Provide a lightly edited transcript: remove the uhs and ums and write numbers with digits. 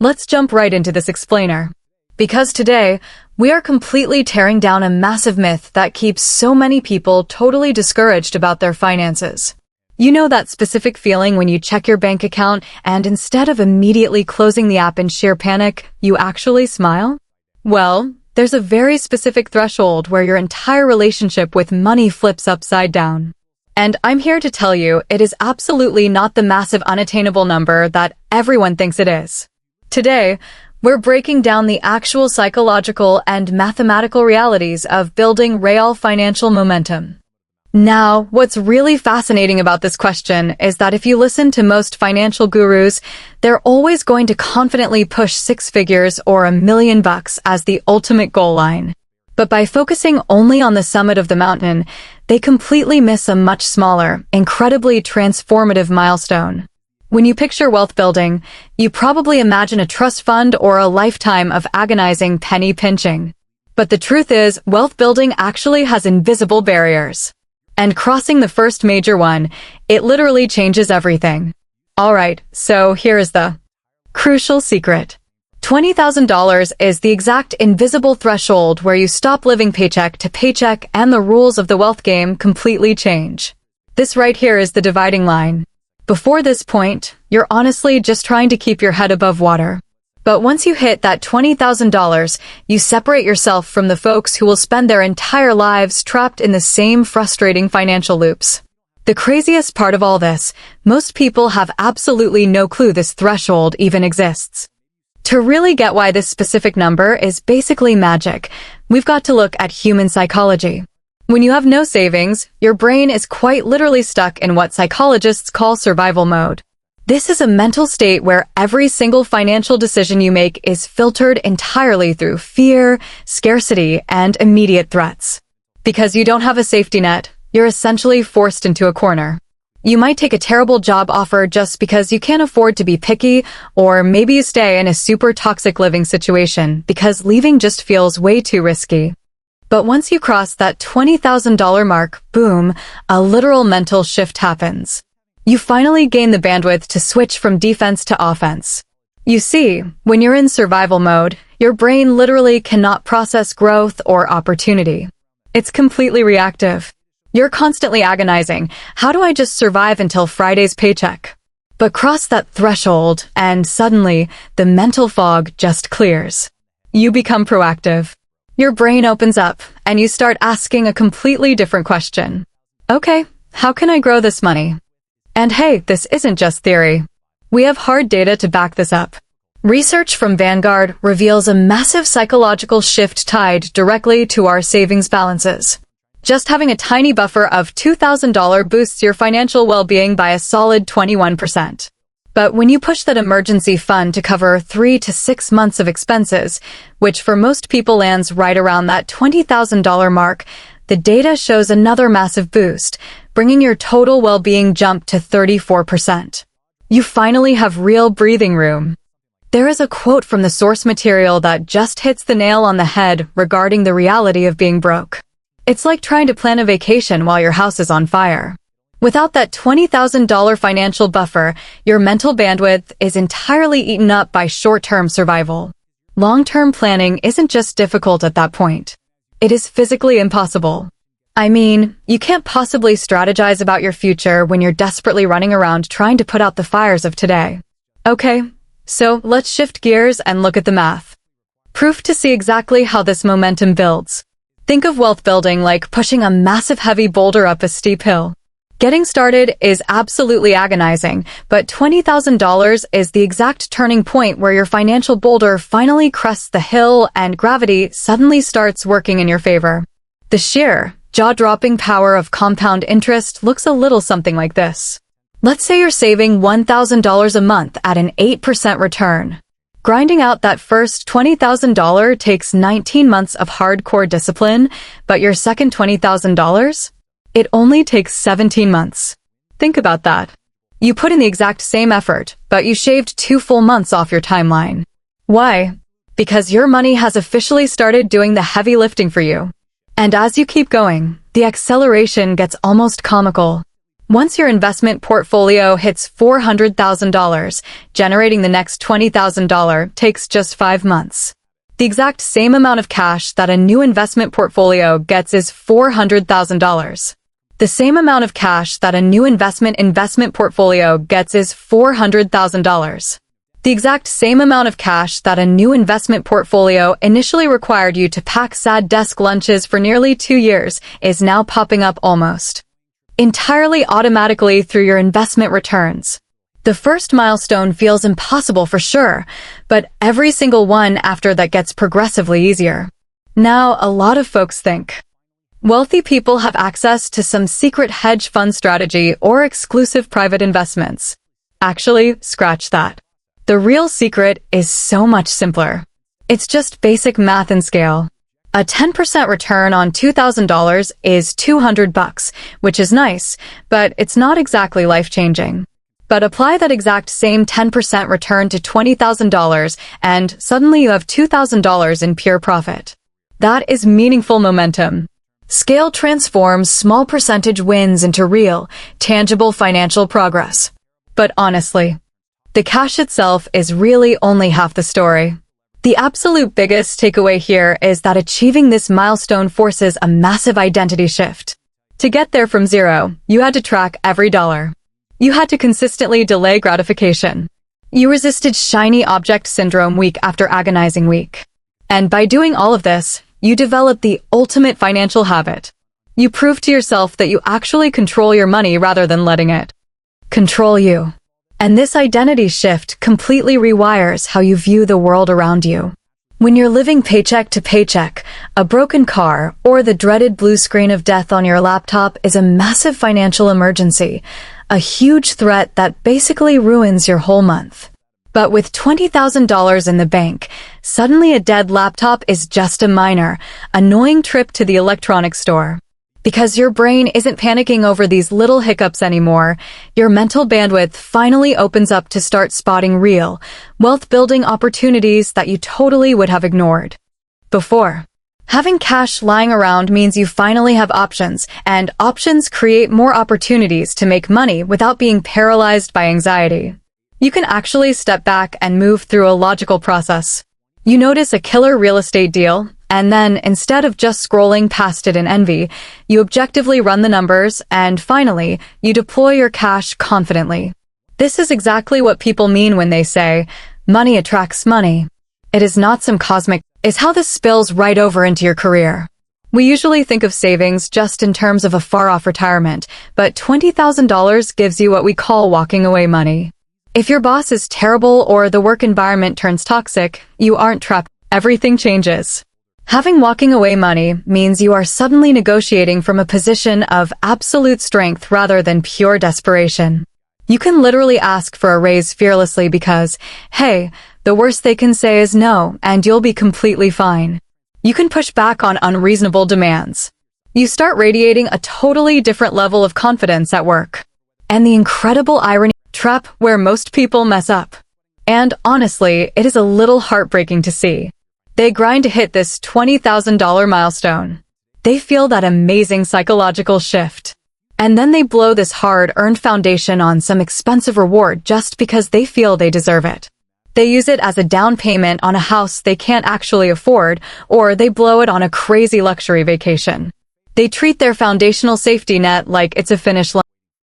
Let's jump right into this explainer. Because today, we are completely tearing down a massive myth that keeps so many people totally discouraged about their finances. You know that specific feeling when you check your bank account and instead of immediately closing the app in sheer panic, you actually smile? Well, there's a very specific threshold where your entire relationship with money flips upside down. And I'm here to tell you it is absolutely not the massive unattainable number that everyone thinks it is. Today, we're breaking down the actual psychological and mathematical realities of building real financial momentum. Now, what's really fascinating about this question is that if you listen to most financial gurus, they're always going to confidently push six figures or $1 million as the ultimate goal line. But by focusing only on the summit of the mountain, they completely miss a much smaller, incredibly transformative milestone. When you picture wealth building, you probably imagine a trust fund or a lifetime of agonizing penny pinching. But the truth is, wealth building actually has invisible barriers. And crossing the first major one, it literally changes everything. Alright, so here is the crucial secret. $20,000 is the exact invisible threshold where you stop living paycheck to paycheck and the rules of the wealth game completely change. This right here is the dividing line. Before this point, you're honestly just trying to keep your head above water. But once you hit that $20,000, you separate yourself from the folks who will spend their entire lives trapped in the same frustrating financial loops. The craziest part of all this, most people have absolutely no clue this threshold even exists. To really get why this specific number is basically magic, we've got to look at human psychology. When you have no savings, your brain is quite literally stuck in what psychologists call survival mode. This is a mental state where every single financial decision you make is filtered entirely through fear, scarcity, and immediate threats. Because you don't have a safety net, you're essentially forced into a corner. You might take a terrible job offer just because you can't afford to be picky, or maybe you stay in a super toxic living situation because leaving just feels way too risky. But once you cross that $20,000 mark, boom, a literal mental shift happens. You finally gain the bandwidth to switch from defense to offense. You see, when you're in survival mode, your brain literally cannot process growth or opportunity. It's completely reactive. You're constantly agonizing, how do I just survive until Friday's paycheck? But cross that threshold, and suddenly, the mental fog just clears. You become proactive. Your brain opens up, and you start asking a completely different question. Okay, how can I grow this money? And hey, this isn't just theory. We have hard data to back this up. Research from Vanguard reveals a massive psychological shift tied directly to our savings balances. Just having a tiny buffer of $2,000 boosts your financial well-being by a solid 21%. But when you push that emergency fund to cover 3 to 6 months of expenses, which for most people lands right around that $20,000 mark, the data shows another massive boost, bringing your total well-being jump to 34%. You finally have real breathing room. There is a quote from the source material that just hits the nail on the head regarding the reality of being broke. It's like trying to plan a vacation while your house is on fire. Without that $20,000 financial buffer, your mental bandwidth is entirely eaten up by short-term survival. Long-term planning isn't just difficult at that point. It is physically impossible. I mean, you can't possibly strategize about your future when you're desperately running around trying to put out the fires of today. Okay, so let's shift gears and look at the math. Proof to see exactly how this momentum builds. Think of wealth building like pushing a massive heavy boulder up a steep hill. Getting started is absolutely agonizing, but $20,000 is the exact turning point where your financial boulder finally crests the hill and gravity suddenly starts working in your favor. The sheer, jaw-dropping power of compound interest looks a little something like this. Let's say you're saving $1,000 a month at an 8% return. Grinding out that first $20,000 takes 19 months of hardcore discipline, but your second $20,000? It only takes 17 months. Think about that. You put in the exact same effort, but you shaved 2 full months off your timeline. Why? Because your money has officially started doing the heavy lifting for you. And as you keep going, the acceleration gets almost comical. Once your investment portfolio hits $400,000, generating the next $20,000 takes just 5 months. The exact same amount of cash that a new investment portfolio gets is $400,000. The same amount of cash that a new investment portfolio gets is $400,000. The exact same amount of cash that a new investment portfolio initially required you to pack sad desk lunches for nearly 2 years is now popping up almost entirely automatically through your investment returns. The first milestone feels impossible for sure, but every single one after that gets progressively easier. Now, a lot of folks think wealthy people have access to some secret hedge fund strategy or exclusive private investments. Actually, scratch that. The real secret is so much simpler. It's just basic math and scale. A 10% return on $2,000 is $200, which is nice, but it's not exactly life-changing. But apply that exact same 10% return to $20,000 and suddenly you have $2,000 in pure profit. That is meaningful momentum. Scale transforms small percentage wins into real, tangible financial progress. But honestly, the cash itself is really only half the story. The absolute biggest takeaway here is that achieving this milestone forces a massive identity shift. To get there from zero, you had to track every dollar. You had to consistently delay gratification. You resisted shiny object syndrome week after agonizing week. And by doing all of this, you developed the ultimate financial habit. You proved to yourself that you actually control your money rather than letting it control you. And this identity shift completely rewires how you view the world around you. When you're living paycheck to paycheck, a broken car or the dreaded blue screen of death on your laptop is a massive financial emergency, a huge threat that basically ruins your whole month. But with $20,000 in the bank, suddenly a dead laptop is just a minor, annoying trip to the electronics store. Because your brain isn't panicking over these little hiccups anymore, your mental bandwidth finally opens up to start spotting real, wealth-building opportunities that you totally would have ignored before. Having cash lying around means you finally have options, and options create more opportunities to make money without being paralyzed by anxiety. You can actually step back and move through a logical process. You notice a killer real estate deal, and then, instead of just scrolling past it in envy, you objectively run the numbers, and finally, you deploy your cash confidently. This is exactly what people mean when they say, money attracts money. It is not some cosmic, it's how this spills right over into your career. We usually think of savings just in terms of a far-off retirement, but $20,000 gives you what we call walking away money. If your boss is terrible or the work environment turns toxic, you aren't trapped. Everything changes. Having walking away money means you are suddenly negotiating from a position of absolute strength rather than pure desperation. You can literally ask for a raise fearlessly because, hey, the worst they can say is no, and you'll be completely fine. You can push back on unreasonable demands. You start radiating a totally different level of confidence at work. And the incredible irony, trap where most people mess up. And honestly, it is a little heartbreaking to see. They grind to hit this $20,000 milestone. They feel that amazing psychological shift. And then they blow this hard-earned foundation on some expensive reward just because they feel they deserve it. They use it as a down payment on a house they can't actually afford, or they blow it on a crazy luxury vacation. They treat their foundational safety net like it's a finish line.